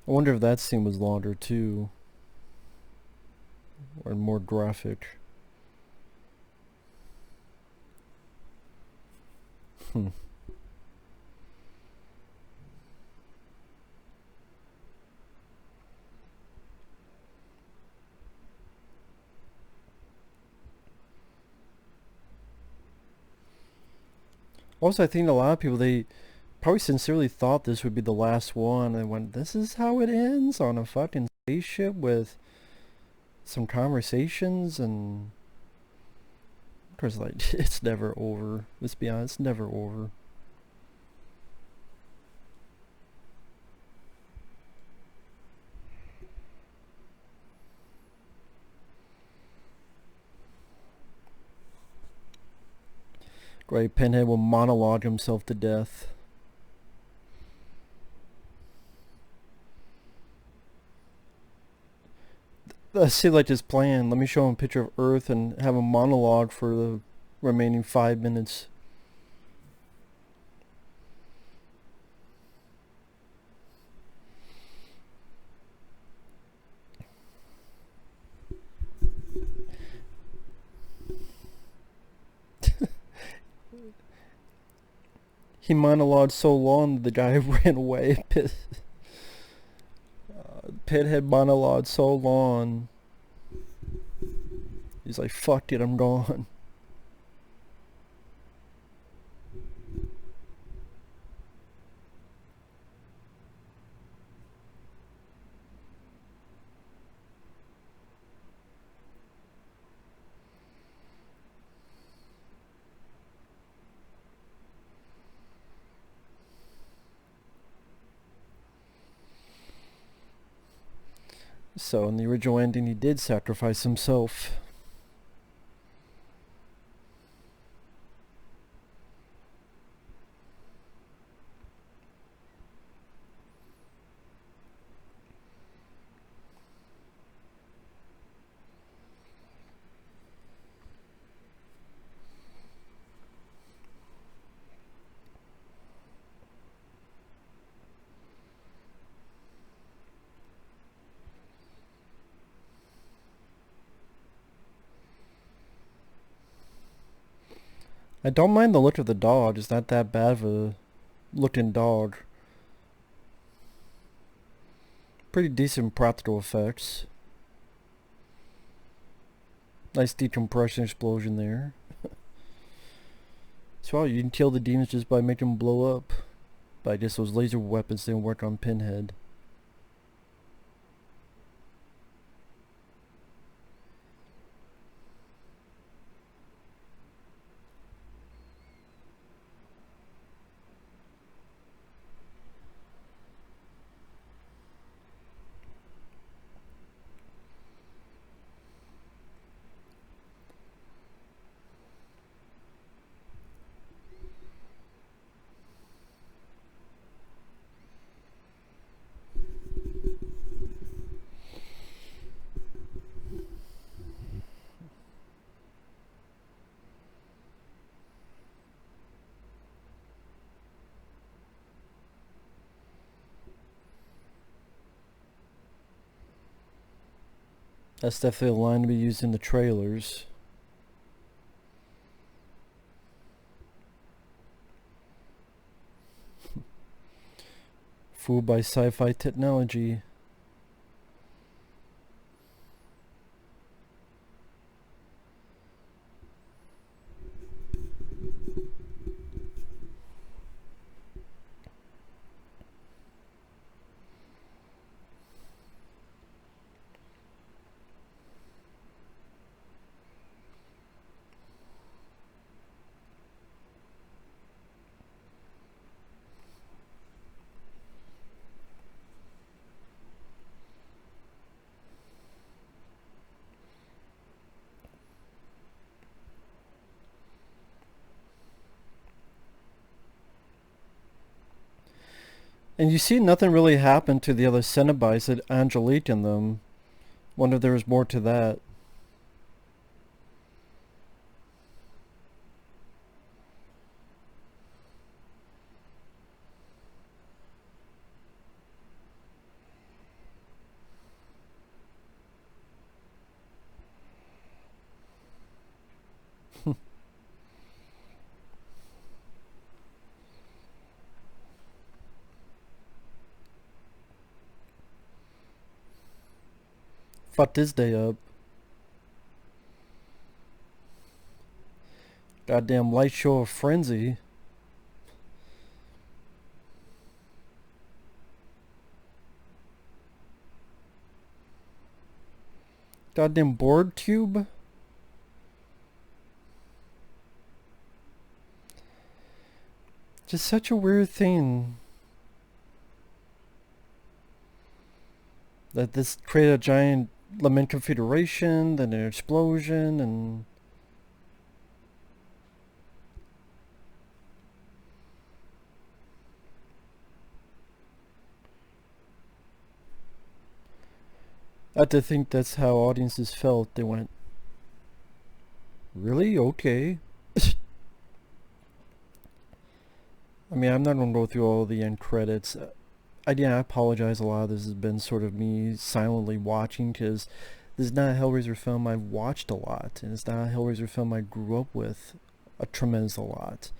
I wonder if that scene was longer too, or more graphic. I think a lot of people, they probably sincerely thought this would be the last one, and went, this is how it ends, on a fucking spaceship with some conversations, and of course, like, it's never over. Let's be honest, it's never over. Great, Pinhead will monologue himself to death. I see, like, his plan. Let me show him a picture of Earth and have a monologue for the remaining 5 minutes. He monologued so long that the guy ran away. Pinhead monologued so long. He's like, fuck it, I'm gone. So in the original ending, he did sacrifice himself. I don't mind the look of the dog. It's not that bad of a looking dog. Pretty decent practical effects. Nice decompression explosion there. So you can kill the demons just by making them blow up. But I guess those laser weapons didn't work on Pinhead. That's definitely a line to be used in the trailers. Fooled by sci-fi technology. And you see nothing really happened to the other Cenobites, Angelique and them. Wonder if there was more to that. Fuck this day up. Goddamn light show of frenzy. Goddamn board tube. Just such a weird thing. That this created a giant Lament Configuration, then an explosion, and... I have to think that's how audiences felt. They went, really? Okay. I mean, I'm not going to go through all the end credits. I apologize. A lot of this has been sort of me silently watching, because this is not a Hellraiser film I've watched a lot, and it's not a Hellraiser film I grew up with a tremendous lot.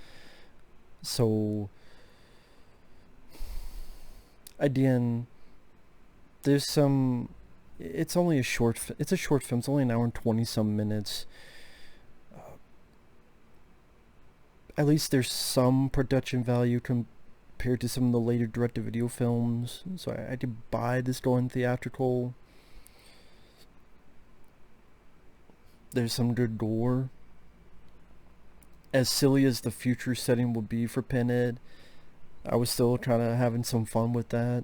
So, again, there's some... It's only a short... It's a short film. It's only an hour and 20-some minutes. At least there's some production value compared to some of the later direct-to-video films. So I did buy this going theatrical. There's some good gore. As silly as the future setting would be for Pinhead, I was still kind of having some fun with that.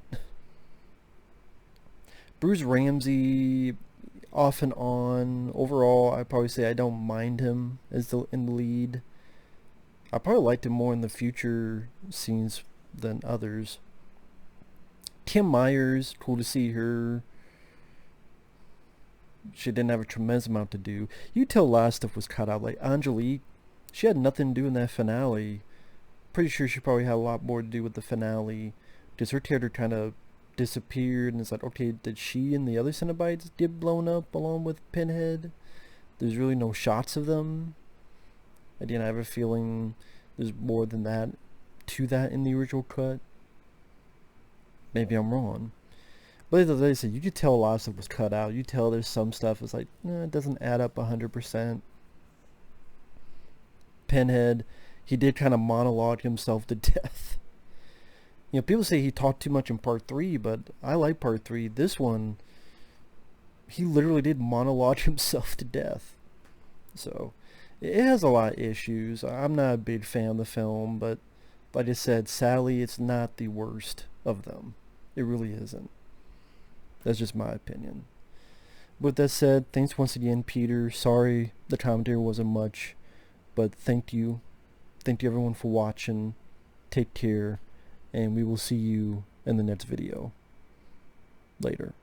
Bruce Ramsay, off and on. Overall, I'd probably say I don't mind him as in the lead. I probably liked him more in the future scenes than others. Kim Myers, cool to see her. She didn't have a tremendous amount to do. You tell a lot of stuff was cut out. Like Angelique, she had nothing to do in that finale. Pretty sure she probably had a lot more to do with the finale, because her character kind of disappeared, and it's like, okay, did she and the other Cenobites get blown up along with Pinhead? There's really no shots of them. Again, I have a feeling there's more than that to that in the original cut. Maybe I'm wrong. But as I said, you could tell a lot of stuff was cut out. You tell there's some stuff that's like, it doesn't add up 100%. Pinhead, he did kind of monologue himself to death. You know, people say he talked too much in part 3, but I like part 3. This one, he literally did monologue himself to death. So, it has a lot of issues. I'm not a big fan of the film, but like I said, sadly, it's not the worst of them. It really isn't. That's just my opinion. With that said, thanks once again, Peter. Sorry the commentary wasn't much, but thank you. Thank you everyone for watching. Take care, and we will see you in the next video. Later.